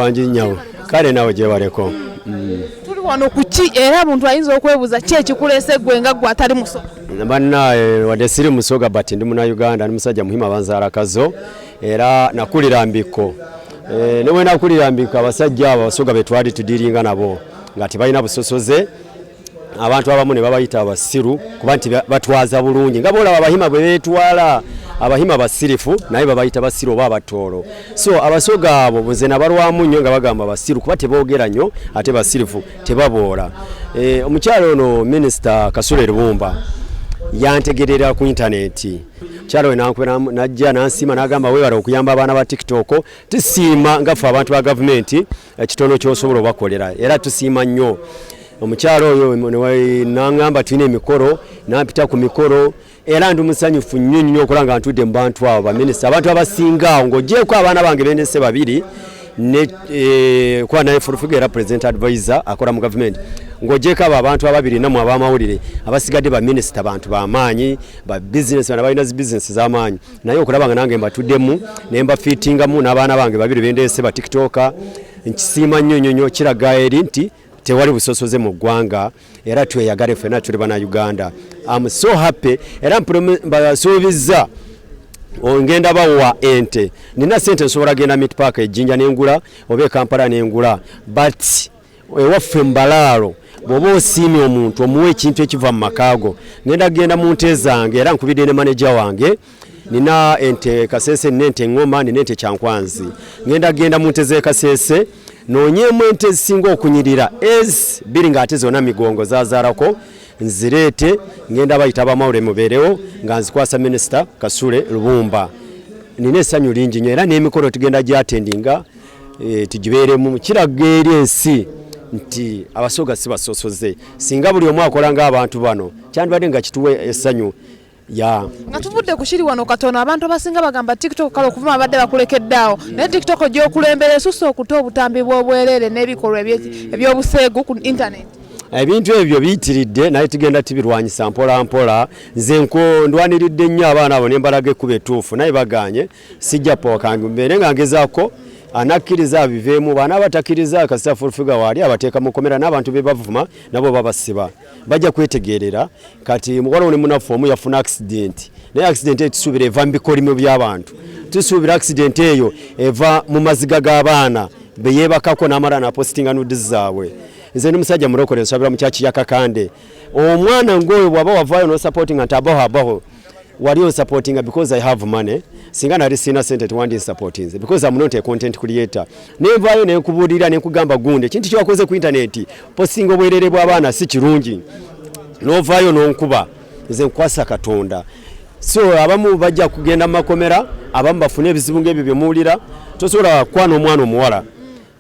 Wanji nyawo kale nawe gye baleko tuli wano kuki era omuntu ayinza okwebuuza ki ekikulese gwe nga gwe atali musoga bannaye wadde siri musoga but ndi muna Uganda ndi musajja muhima banzaala kazo era nakulira mbiko ne bwe nakulira mbiko abasajja abo abasoga be twali tudiringa nabo nga tebalina busosoze abantu abamu ne babayita abasiru kuba nti batwaza bulungi nga boolaba abahima bwe beetwala abahima basirifu naye babayita basiru oba abatoro so abasoga abo buze nabalwamu nnyo nga bagamba basiru kuba teboogera nnyo ate basirifu tebaboola omukyalo ono minisita Kasule Lubumba yantegerera ku intaneti kyalo najja nansima n'agamba weewala okuyamba abaana ba TikTok tusiima ngaffe abantu ba gavumenti ekitono ky'osobola obakolera era tusiima nnyo omukyalo oyo n'angamba tulina emikolo nampita ku mikolo era ndi musanyufu nnyo okulanga ntudde mu bantu abo baminisita abantu abasinga ng'ogyeko abaana bange bendese babiri ne kwa naye furufuga era president advisor akola mu government ng'ogyeko abo abantu ababiri namwe ab'amawulire abasigadde baminisita bantu b'amaanyi ba business bana balina zi business z'amaanyi naye okulaba nga nange mbatuddemu ne mbafiitingamu n'abaana bange babiri bendese ba TikTok nkisiima nnyo kiraga eri nti tewali busosoze mu ggwanga era tweyagale ffenna tuli bana Uganda. I'm so happy era mbasuubiza ongenda bawa ente nina sente nsobola genda meat park ejjinja n'engula oba Kampala n'engula but ewaffe mbalaalo bw'oba osiimye omuntu omuwa ekintu ekiva mu makaago genda mu nte zange era nkubidde ne manager wange nina ente Kasese nente ngoma nente Kyankwanzi genda mu nte z'e Kasese nonyemu ente zisinga okunyirira biri ng'ate zonna migongo zaazaalako nzireete ngenda bayita abamawulire mubeerewo nga nzikwasa minisita Kasule Lubumba nina essanyu lingi nnyo era n'emikolo tugenda gyatendinga tugibeeremu kiraga eri ensi nti abasoga si basosoze singa buli omu akola ng'abantu bano kyandibadde nga kituwe essanyu nga tuvudde ku kiri wano katono abantu abasinga bagamba TikTok kale okuvuma abadde bakulekeddaawo naye TikTok gy'okulembera esusse okuta obutambi bw'obwereere n'ebikolwa eby'obuseegu ku internet ebintu ebyo biyitiridde naye tugenda tubirwanyisa mpola mpola nze ndwaniridde nnyo abaana abo ne mbalaga ekkuba ettuufu naye baganye sijja pookange mbeere nga ngezaako anakkiriza abiveemu baana batakkiriza kasita furufiga waali abateeka mu komera n'abantu be bavuma nabo babasiba bajja kwetegerera kati muwala ne munaffe omu yafuna accident naye accident etusuubira eva mu bikolimo by'abantu tusuubira accident eyo eva mu maziga g'abaana be yeebakako n'amala napostinga nudes zaabwe nze ndi musajja mulokole nsabira mu kyaki ya Kakande omwana ng'oyo bw'aba wavaayo no supporting nti abaho wali on supporting because I have money singa nali sina sente twandi supporting because I'm not a content creator nevaayo ne nkubuulira ne nkugamba gunde kintu kyakoze ku internet posting obwerere bw'abaana si kirungi novaayo n'onkuba nze nkwasa Katonda so abamu bajja kugenda mu makomera abamu bafune ebizibu ng'ebyo bye muwulira tosobola kwana omwana omuwala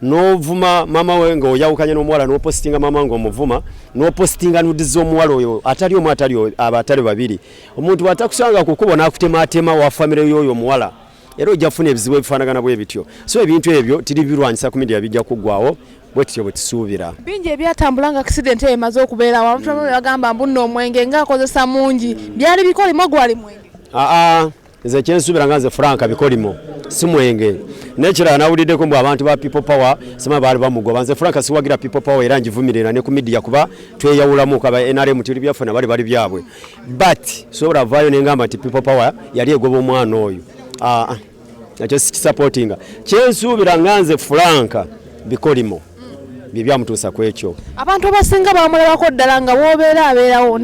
novuma mama we ng'oyawukanye n'omuwala n'opostinga mama ng'omuvuma n'opostinga nudes z'omuwala oyo atali omu abatali babiri omuntu bw'atakusanga kukuba n'akutemaatema wa famire y'oyo omuwala era ojja kufuna ebizibu ebifaanagana bwe bityo so ebintu ebyo tiri birwanyisa ku media bijja kuggwawo bwe tutyo bwe tusuubira bingi ebyatambula nga accident emaze okubeerawo abantu abamu bagamba mbuno omwenge ng'akozesa mungi byali bikolimo gwali mwenge nze kyensuubira nga nze Franka bikolimo si mwenge nekirala nawuliddeko mbu abantu ba people power sema baali bamugoba nze Franka siwagira people power era ngivumirira ne ku media kuba tweyawulamu kaba NRM tuli byafuna bali byabwe but sobola vaayo nengamba nti people power yali egoba omwana oyo nakyo sikisupportinga kyensuubira nga nze Franka bikolimo bibyamutuusa ku ekyo abantu abasinga bamulabako ddala nga bw'obeera abeerawo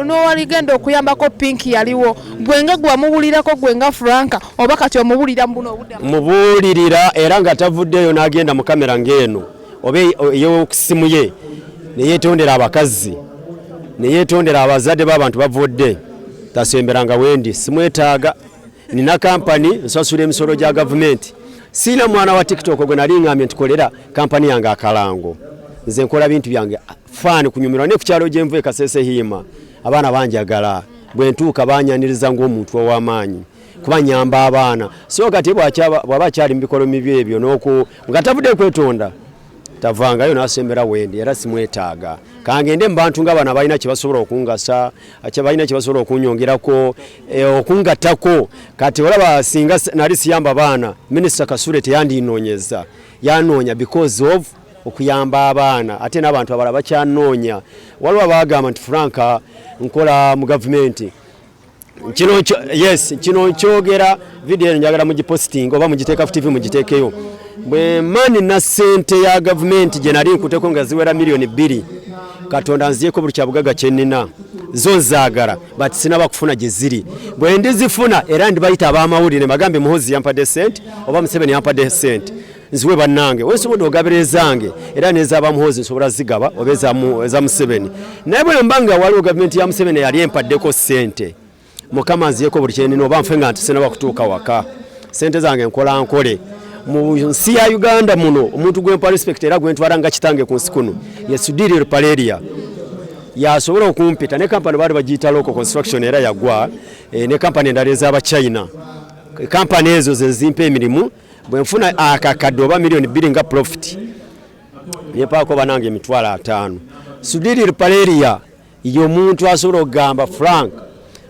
n'owaligenda okuyambako Pinki yaliwo gwenga gwamubuulirako gwenga Franka oba kati omubuulira mu buno obuddamu mubuulirira era nga tavuddeyo n'agenda mu kamera ng'eno oba ey'okusimu ye ne yeetondera abakazi ne yeetondera abazadde b'abantu bavudde tasemberanga wendi simwetaaga nina kampani nsasula emisolo gya gavumenti sina mwana wa TikTok gwe nali ngambye ntukolera kampani yange Akalango nze nkola bintu byange fani kunyumirwa ne ku kyalo gye nvuye Kasese hima abaana banjagala bwe ntuuka banyaniriza ng'omuntu ow'amaanyi kuba nyamba abaana so kati bw'aba kyali mu bikolo mibi ebyo nga tavudde kwetonda tavangayo nasembera wendi era simwetaaga kangende mu bantu nga bana balina kibasobola okungasa balina kibasobola okunyongerako okungatako kati olaba singa nali siyamba baana Minister Kasule teyandinonyeza yanoonya because of okuyamba abaana ate n'abantu abalala bakyanoonya waliwo bagamba nti Franka nkola mu government kino kyogera video njagala mugiposting oba mugiteeka ku TV mugiteekeyo bwe mani na sente ya government gye nali nkuteko nga ziwera milioni 2 Katonda nziyeko buli kyabugaga kyenina zo nzaagala but sinaba kufuna gye ziri bwe ndizifuna era ndibayita ab'amawulire bagambe Muhoozi yampadde sente oba Museveni yampadde sente nziwe bannange wensobodde ogaberezange era nezaba Muhoozi nsobola zigaba oba eza Museveni naye bwe mbanga waliwo government ya Museveni yali empaddeko sente Mukama nziyeko buli kyenina oba nfe nga nti sinaba kutuuka waka sente zange nkola nkole mu nsi ya Uganda muno omuntu gwempa respect era gwentwala nga kitange ku nsi kuno yesudiri paleria yasobola okumpita ne kampani bali bagiyita local construction era yagwa ne kampani endala ez'aba China kampani ezo zezimpa emirimu bwe nfuna akakadde oba milioni 2 nga profit yepaako banange emitwalo 5 sudiri paleria y'omuntu asobola okugamba Frank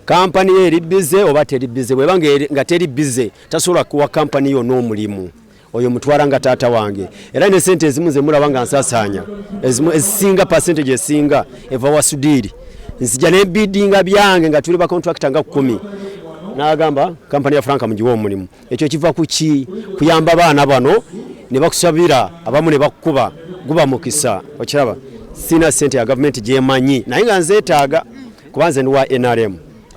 kampani eri bize oba teri bize bwe bange nga teri bize tasobola kuwa kampani yo n'omulimu oyo mutwala nga taata wange era ne sente ezimu ze mulaba nga nsasanya ezisinga percentage esinga eva wa sudiri nzija ne biddinga byange nga tuli ba contractor nga 10 n'agamba kampani ya Franka mugiwa omulimu ekyo kiva ku ki kuyamba abaana bano ne bakusabira abamu ne bakuba guba mukisa okiraba sina sente ya government gyemanyi naye nga nzeetaaga kubanze ndi wa NRM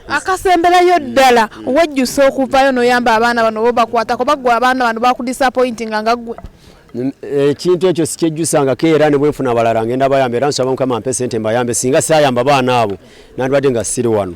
akasemberayo ddala wejjusa okuvayo noyamba abaana bano bo bakwatako baggwa abaana bano bakudisappointing nga ggwe ekintu ekyo sikyejjusangako era ne bwenfuna abalala ngenda bayamba era nsaba Mukama ampe sente mbayambe singa sayamba baana abo nandibadde nga siri wano